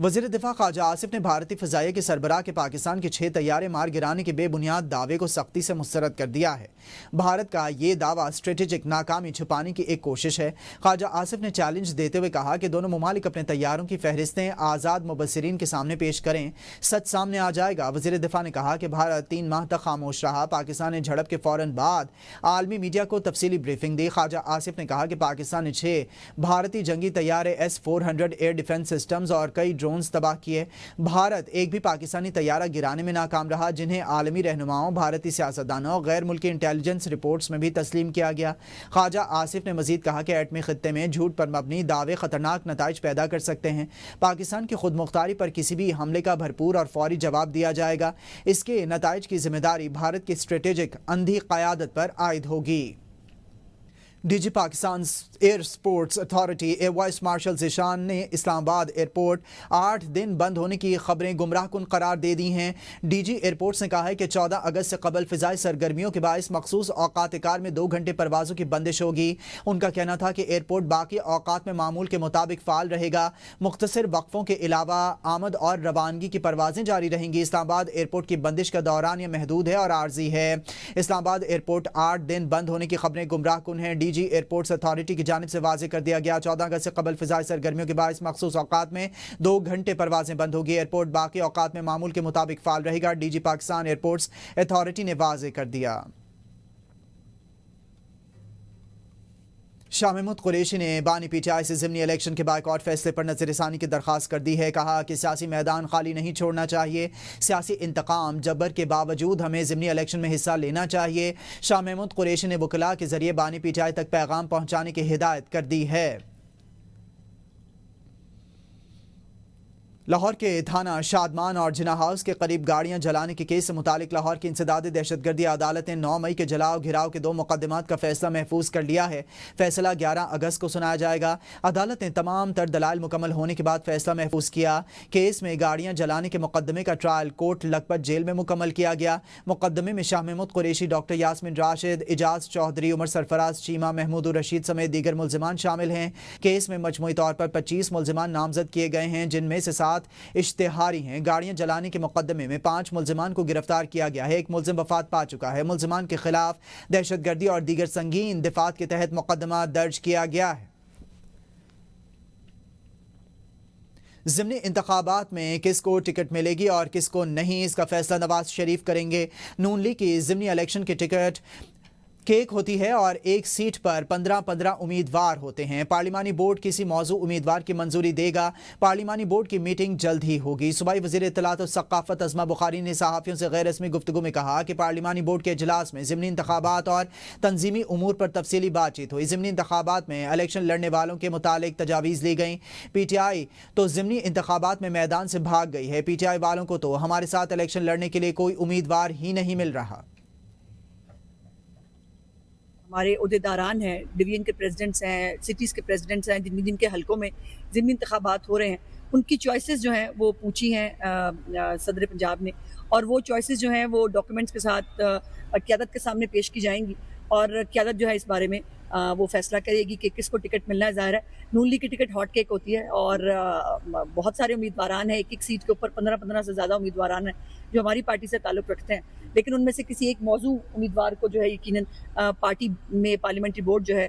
وزیر دفاع خواجہ آصف نے بھارتی فضائیہ کے سربراہ کے پاکستان کے 6 طیارے مار گرانے کے بے بنیاد دعوے کو سختی سے مسترد کر دیا ہے۔ بھارت کا یہ دعویٰ اسٹریٹجک ناکامی چھپانے کی ایک کوشش ہے۔ خواجہ آصف نے چیلنج دیتے ہوئے کہا کہ دونوں ممالک اپنے طیاروں کی فہرستیں آزاد مبصرین کے سامنے پیش کریں، سچ سامنے آ جائے گا۔ وزیر دفاع نے کہا کہ بھارت 3 ماہ تک خاموش رہا۔ پاکستان نے جھڑپ کے فوراً بعد عالمی میڈیا کو تفصیلی بریفنگ دی۔ خواجہ آصف نے کہا کہ پاکستان نے 6 بھارتی جنگی طیارے S-400 ایئر ڈیفنس سسٹمز اور کئی ڈرونز تباہ کیے۔ بھارت ایک بھی پاکستانی طیارہ گرانے میں ناکام رہا، جنہیں عالمی رہنماؤں، بھارتی سیاستدانوں اور غیر ملکی انٹیلیجنس رپورٹس میں بھی تسلیم کیا گیا۔ خواجہ آصف نے مزید کہا کہ ایٹمی خطے میں جھوٹ پر مبنی دعوے خطرناک نتائج پیدا کر سکتے ہیں۔ پاکستان کی خود مختاری پر کسی بھی حملے کا بھرپور اور فوری جواب دیا جائے گا۔ اس کے نتائج کی ذمہ داری بھارت کی اسٹریٹجک اندھی قیادت پر عائد ہوگی۔ D G Pakistan air sports authority air vice marshal Zeeshan نے اسلام آباد ایئرپورٹ 8 دن بند ہونے کی خبریں گمراہ کن قرار دے دی ہیں۔ ڈی جی ایئرپورٹس نے کہا ہے کہ 14 اگست سے قبل فضائی سرگرمیوں کے باعث مخصوص اوقات کار میں 2 گھنٹے پروازوں کی بندش ہوگی۔ ان کا کہنا تھا کہ ایئرپورٹ باقی اوقات میں معمول کے مطابق فعال رہے گا۔ مختصر وقفوں کے علاوہ آمد اور روانگی کی پروازیں جاری رہیں گی۔ اسلام آباد ایئرپورٹ کی بندش کا دوران یہ محدود ہے اور عارضی ہے۔ اسلام آباد ایئرپورٹ 8 دن بند ہونے کی خبریں گمراہ کن ہیں۔ ڈی جی ایئرپورٹس اتھارٹی کی جانب سے واضح کر دیا گیا 14 اگست سے قبل فضائی سرگرمیوں کے باعث مخصوص اوقات میں 2 گھنٹے پروازیں بند ہوگی۔ ایئرپورٹ باقی اوقات میں معمول کے مطابق فعال رہے گا، D G Pakistan airports authority نے واضح کر دیا۔ شاہ محمود قریشی نے بانی پی ٹی آئی سے ضمنی الیکشن کے بائیکاٹ فیصلے پر نظر ثانی کی درخواست کر دی ہے۔ کہا کہ سیاسی میدان خالی نہیں چھوڑنا چاہیے، سیاسی انتقام جبر کے باوجود ہمیں ضمنی الیکشن میں حصہ لینا چاہیے۔ شاہ محمود قریشی نے وکلاء کے ذریعے بانی پی ٹی آئی تک پیغام پہنچانے کی ہدایت کر دی ہے۔ لاہور کے تھانہ شادمان اور جناح ہاؤس کے قریب گاڑیاں جلانے کے کیس سے متعلق لاہور کی انسداد دہشت گردی عدالت نے 9 مئی کے جلاؤ گھراؤ کے 2 مقدمات کا فیصلہ محفوظ کر لیا ہے۔ فیصلہ 11 اگست کو سنایا جائے گا۔ عدالت نے تمام تر دلائل مکمل ہونے کے بعد فیصلہ محفوظ کیا۔ کیس میں گاڑیاں جلانے کے مقدمے کا ٹرائل کورٹ لکھپت جیل میں مکمل کیا گیا۔ مقدمے میں شاہ محمود قریشی، ڈاکٹر یاسمین راشد، اجاز چودھری، عمر سرفراز چیمہ، محمود الرشید سمیت دیگر ملزمان شامل ہیں۔ کیس میں مجموعی طور پر 25 ملزمان نامزد کیے گئے ہیں، جن میں سے 7 اشتہاری ہیں۔ گاڑیاں جلانے کے مقدمے میں 5 ملزمان کو گرفتار کیا گیا ہے۔ ایک ملزم وفات پا چکا ہے۔ ملزمان کے خلاف دہشت گردی اور دیگر سنگین دفعات کے تحت مقدمہ درج کیا گیا ہے۔ ضمنی انتخابات میں کس کو ٹکٹ ملے گی اور کس کو نہیں، اس کا فیصلہ نواز شریف کریں گے۔ نون لیگ کی ضمنی الیکشن کی ٹکٹ کیک ہوتی ہے اور ایک سیٹ پر 15 امیدوار ہوتے ہیں۔ پارلیمانی بورڈ کسی موضوع امیدوار کی منظوری دے گا۔ پارلیمانی بورڈ کی میٹنگ جلد ہی ہوگی۔ صوبائی وزیر اطلاعات و ثقافت عظمہ بخاری نے صحافیوں سے غیر رسمی گفتگو میں کہا کہ پارلیمانی بورڈ کے اجلاس میں ضمنی انتخابات اور تنظیمی امور پر تفصیلی بات چیت ہوئی۔ ضمنی انتخابات میں الیکشن لڑنے والوں کے متعلق تجاویز لی گئیں۔ پی ٹی آئی تو ضمنی انتخابات میں میدان سے بھاگ گئی ہے۔ پی ٹی آئی والوں کو تو ہمارے ساتھ الیکشن لڑنے کے لیے کوئی امیدوار ہی نہیں مل رہا۔ ہمارے عہدیداران ہیں، ڈویژن کے پریزیڈنٹس ہیں، سٹیز کے پریزیڈنٹس ہیں، جن کے حلقوں میں ضمنی انتخابات ہو رہے ہیں، ان کی چوائسز جو ہیں وہ پوچھی ہیں صدر پنجاب نے، اور وہ چوائسز جو ہیں وہ ڈاکیومنٹس کے ساتھ قیادت کے سامنے پیش کی جائیں گی، اور قیادت جو ہے اس بارے میں وہ فیصلہ کرے گی کہ کس کو ٹکٹ ملنا ہے۔ ظاہر ہے نون لیگ کی ٹکٹ ہاٹ کیک ہوتی ہے، اور بہت سارے امیدواران ہیں، ایک سیٹ کے اوپر 15 سے زیادہ امیدواران ہیں جو ہماری پارٹی سے تعلق رکھتے ہیں، لیکن ان میں سے کسی ایک موضوع امیدوار کو جو ہے یقیناً پارٹی میں پارلیمنٹری بورڈ جو ہے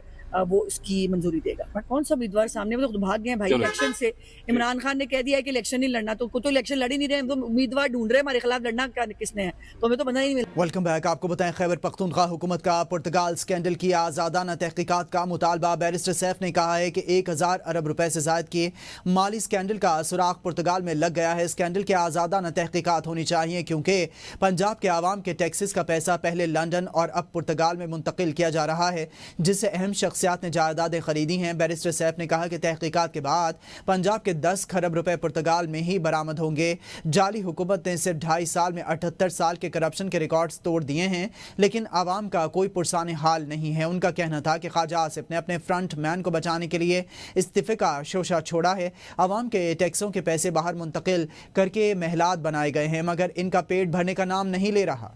وہ اس کی منظوری دے گا۔ کون سا امیدوار سامنے، وہ تو بھاگ گئے ہیں بھائی الیکشن سے۔ عمران خان نے کہہ دیا ہے کہ الیکشن نہیں لڑنا، تو کوئی تو الیکشن لڑ ہی نہیں رہے، ہم تو امیدوار ڈھونڈ رہے ہیں، ہمارے خلاف لڑنا کس نے ہے، تو ہمیں تو بندہ ہی نہیں ملا۔ Welcome back. آپ کو بتائیں خیبر پختونخوا حکومت کا پرتگال اسکینڈل کی آزادانہ تحقیقات کا مطالبہ۔ بیرسٹر سیف نے کہا ہے کہ 1000 ارب روپے سے زائد کے مالی اسکینڈل کا سراغ پرتگال میں لگ گیا ہے۔ اسکینڈل کے آزادانہ تحقیقات ہونی چاہیے کیونکہ پنجاب کے عوام کے ٹیکسز کا پیسہ پہلے لندن اور اب پرتگال میں منتقل کیا جا رہا ہے، جس سے اہم شخصیات نے جائیدادیں خریدی ہیں۔ بیرسٹر سیف نے کہا کہ تحقیقات کے بعد پنجاب کے 10 کھرب روپے پرتگال میں ہی برآمد ہوں گے۔ جعلی حکومت نے صرف 2.5 سال میں 78 سال کے کرپشن کے ریکارڈز توڑ دیے ہیں، لیکن عوام کا کوئی پرسان حال نہیں ہے۔ ان کا کہنا تھا کہ خواجہ آصف نے اپنے فرنٹ مین کو بچانے کے لیے استعفے کا شوشہ چھوڑا ہے۔ عوام کے ٹیکسوں کے پیسے باہر منتقل کر کے محلات بنائے گئے ہیں، مگر ان کا پیٹ بھرنے کا نام نہیں لے رہا۔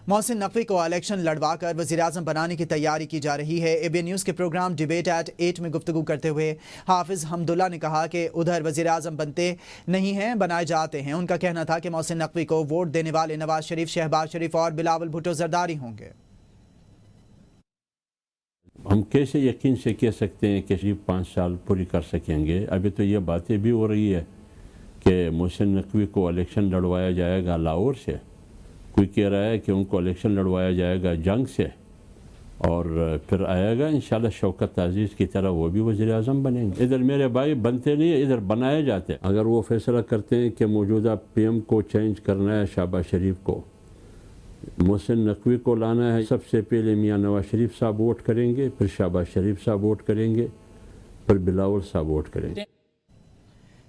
محسن نقوی کو الیکشن لڑوا کر وزیراعظم بنانے کی تیاری کی جا رہی ہے۔ ABN نیوز کے پروگرام ڈیبیٹ ایٹ 8 میں گفتگو کرتے ہوئے حافظ حمداللہ نے کہا کہ ادھر وزیراعظم بنتے نہیں ہیں، بنائے جاتے ہیں۔ ان کا کہنا تھا کہ محسن نقوی کو ووٹ دینے والے نواز شریف، شہباز شریف اور بلاول بھٹو زرداری ہوں گے۔ ہم کیسے یقین سے کہہ سکتے ہیں کہ 5 سال پوری کر سکیں گے؟ ابھی تو یہ باتیں بھی ہو رہی ہے کہ محسن نقوی کو الیکشن لڑوایا جائے گا لاہور سے، کوئی کہہ رہا ہے کہ ان کو الیکشن لڑوایا جائے گا جنگ سے، اور پھر آئے گا انشاءاللہ شوکت عزیز کی طرح وہ بھی وزیر اعظم بنیں گے۔ ادھر میرے بھائی بنتے نہیں ہیں، ادھر بنائے جاتے ہیں۔ اگر وہ فیصلہ کرتے ہیں کہ موجودہ PM کو چینج کرنا ہے، شہباز شریف کو، محسن نقوی کو لانا ہے، سب سے پہلے میاں نواز شریف صاحب ووٹ کریں گے، پھر شہباز شریف صاحب ووٹ کریں گے، پھر بلاول صاحب ووٹ کریں گے۔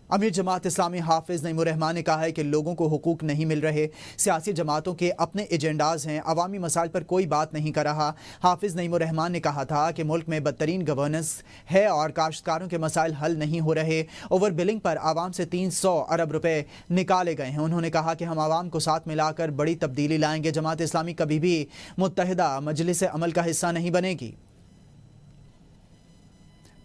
امیر جماعت اسلامی حافظ نعیم الرحمان نے کہا ہے کہ لوگوں کو حقوق نہیں مل رہے، سیاسی جماعتوں کے اپنے ایجنڈاز ہیں، عوامی مسائل پر کوئی بات نہیں کر رہا۔ حافظ نعیم الرحمان نے کہا تھا کہ ملک میں بدترین گورننس ہے اور کاشتکاروں کے مسائل حل نہیں ہو رہے۔ اوور بلنگ پر عوام سے 300 ارب روپے نکالے گئے ہیں۔ انہوں نے کہا کہ ہم عوام کو ساتھ ملا کر بڑی تبدیلی لائیں گے۔ جماعت اسلامی کبھی بھی متحدہ مجلس عمل کا حصہ نہیں بنے گی۔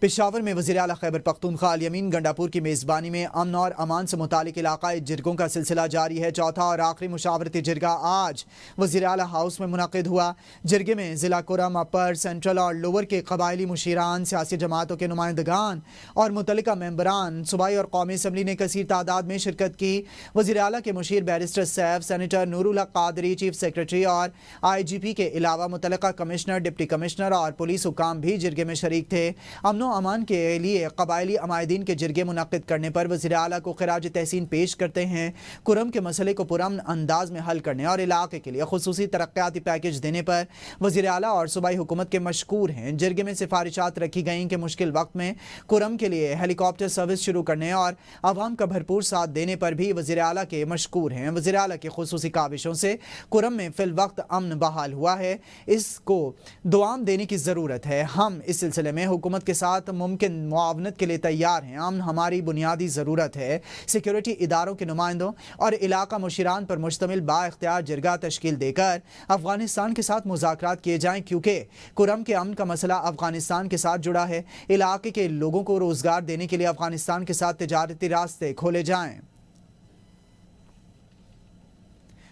پشاور میں وزیر اعلیٰ خیبر پختونخوا الیمین گنڈاپور کی میزبانی میں امن اور امان سے متعلق علاقائی جرگوں کا سلسلہ جاری ہے۔ چوتھا اور آخری مشاورتی جرگہ آج وزیر اعلیٰ ہاؤس میں منعقد ہوا۔ جرگے میں ضلع کرم، اپر، سینٹرل اور لوور کے قبائلی مشیران، سیاسی جماعتوں کے نمائندگان اور متعلقہ ممبران، صوبائی اور قومی اسمبلی نے کثیر تعداد میں شرکت کی۔ وزیر اعلیٰ کے مشیر بیرسٹر سیف، سینیٹر نور الحق قادری، چیف سیکرٹری اور IGP کے علاوہ متعلقہ کمشنر، ڈپٹی کمشنر اور پولیس حکام بھی جرگے میں شریک تھے۔ امن و امان کے لیے قبائلی عمائدین کے جرگے منعقد کرنے پر وزیر اعلیٰ کو خراج تحسین پیش کرتے ہیں۔ کرم کے مسئلے کو پرامن انداز میں حل کرنے اور علاقے کے لیے خصوصی ترقیاتی پیکج دینے پر وزیر اعلیٰ اور صوبائی حکومت کے مشکور ہیں۔ جرگے میں سفارشات رکھی گئیں کہ مشکل وقت میں کرم کے لیے ہیلی کاپٹر سروس شروع کرنے اور عوام کا بھرپور ساتھ دینے پر بھی وزیر اعلیٰ کے مشکور ہیں۔ وزیر اعلیٰ کی خصوصی کاوشوں سے کرم میں فی الوقت امن بحال ہوا ہے، اس کو دوام دینے کی ضرورت ہے۔ ہم اس سلسلے میں حکومت کے ساتھ ممکن معاونت کے لیے تیار ہیں۔ امن ہماری بنیادی ضرورت ہے۔ سیکیورٹی اداروں کے نمائندوں اور علاقہ مشیران پر مشتمل با اختیار جرگہ تشکیل دے کر افغانستان کے ساتھ مذاکرات کیے جائیں، کیونکہ کرم کے امن کا مسئلہ افغانستان کے ساتھ جڑا ہے۔ علاقے کے لوگوں کو روزگار دینے کے لیے افغانستان کے ساتھ تجارتی راستے کھولے جائیں۔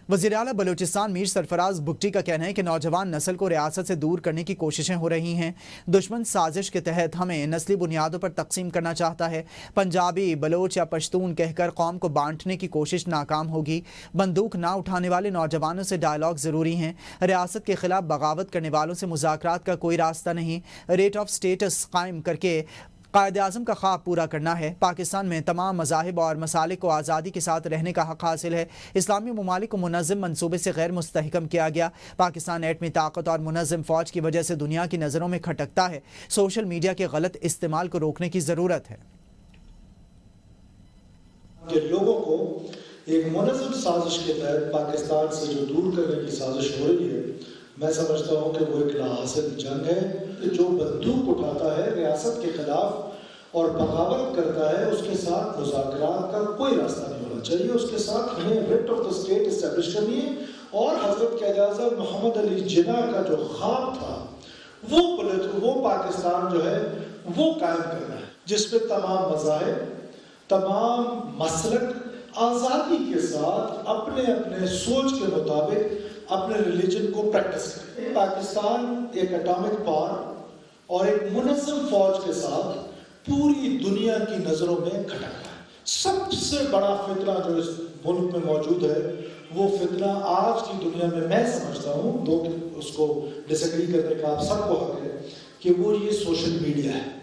وزیر اعلیٰ بلوچستان میر سرفراز بگٹی کا کہنا ہے کہ نوجوان نسل کو ریاست سے دور کرنے کی کوششیں ہو رہی ہیں۔ دشمن سازش کے تحت ہمیں نسلی بنیادوں پر تقسیم کرنا چاہتا ہے۔ پنجابی، بلوچ یا پشتون کہہ کر قوم کو بانٹنے کی کوشش ناکام ہوگی۔ بندوق نہ اٹھانے والے نوجوانوں سے ڈائیلاگ ضروری ہیں۔ ریاست کے خلاف بغاوت کرنے والوں سے مذاکرات کا کوئی راستہ نہیں۔ ریٹ آف سٹیٹس قائم کر کے قائد اعظم کا خواب پورا کرنا ہے۔ پاکستان میں تمام مذاہب اور مسالک کو آزادی کے ساتھ رہنے کا حق حاصل ہے۔ اسلامی ممالک کو منظم منصوبے سے غیر مستحکم کیا گیا۔ پاکستان ایٹمی طاقت اور منظم فوج کی وجہ سے دنیا کی نظروں میں کھٹکتا ہے۔ سوشل میڈیا کے غلط استعمال کو روکنے کی ضرورت ہے۔ کہ لوگوں کو ایک منظم سازش کے تحت پاکستان سے جو دور کرنے کی سازش ہو رہی ہے، میں سمجھتا ہوں کہ وہ ایک لاحاصل جنگ ہے۔ جو بندوق اٹھاتا ہے ریاست کے خلاف اور بغاوت کرتا ہے، اس کے ساتھ مذاکرات کا کوئی راستہ نہیں ہونا چاہیے۔ اس کے ساتھ ہمیں rate of the state establish کرنی ہے اور حضرت قائد اعظم محمد علی جناح کا جو خواب تھا وہ پاکستان جو ہے وہ قائم کرنا ہے، جس پہ تمام مذاہب، تمام مسلک آزادی کے ساتھ اپنے اپنے سوچ کے مطابق اپنے ریلیجن کو پریکٹس کریں۔ پاکستان ایک اٹامک پاور اور ایک منظم فوج کے ساتھ پوری دنیا کی نظروں میں کھٹکتا ہے۔ سب سے بڑا فتنہ جو اس ملک میں موجود ہے، وہ فتنہ آج کی دنیا میں سمجھتا ہوں، دو اس کو ڈس ایگری کرنے کا آپ سب کو حق ہے، کہ وہ یہ سوشل میڈیا ہے۔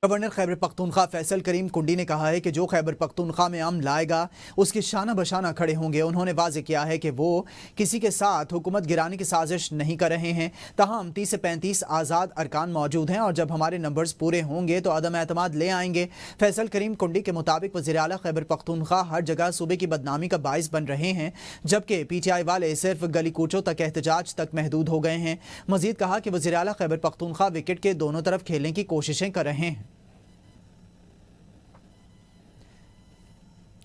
گورنر خیبر پختونخوا فیصل کریم کنڈی نے کہا ہے کہ جو خیبر پختونخوا میں امن لائے گا اس کے شانہ بشانہ کھڑے ہوں گے۔ انہوں نے واضح کیا ہے کہ وہ کسی کے ساتھ حکومت گرانے کی سازش نہیں کر رہے ہیں۔ تاہم 30 سے 35 آزاد ارکان موجود ہیں اور جب ہمارے نمبرز پورے ہوں گے تو عدم اعتماد لے آئیں گے۔ فیصل کریم کنڈی کے مطابق وزیر اعلیٰ خیبر پختونخوا ہر جگہ صوبے کی بدنامی کا باعث بن رہے ہیں، جبکہ PTI والے صرف گلی کوچوں تک احتجاج تک محدود ہو گئے ہیں۔ مزید کہا کہ وزیر اعلیٰ خیبر پختونخوا وکٹ کے دونوں طرف کھیلنے کی کوششیں کر رہے ہیں۔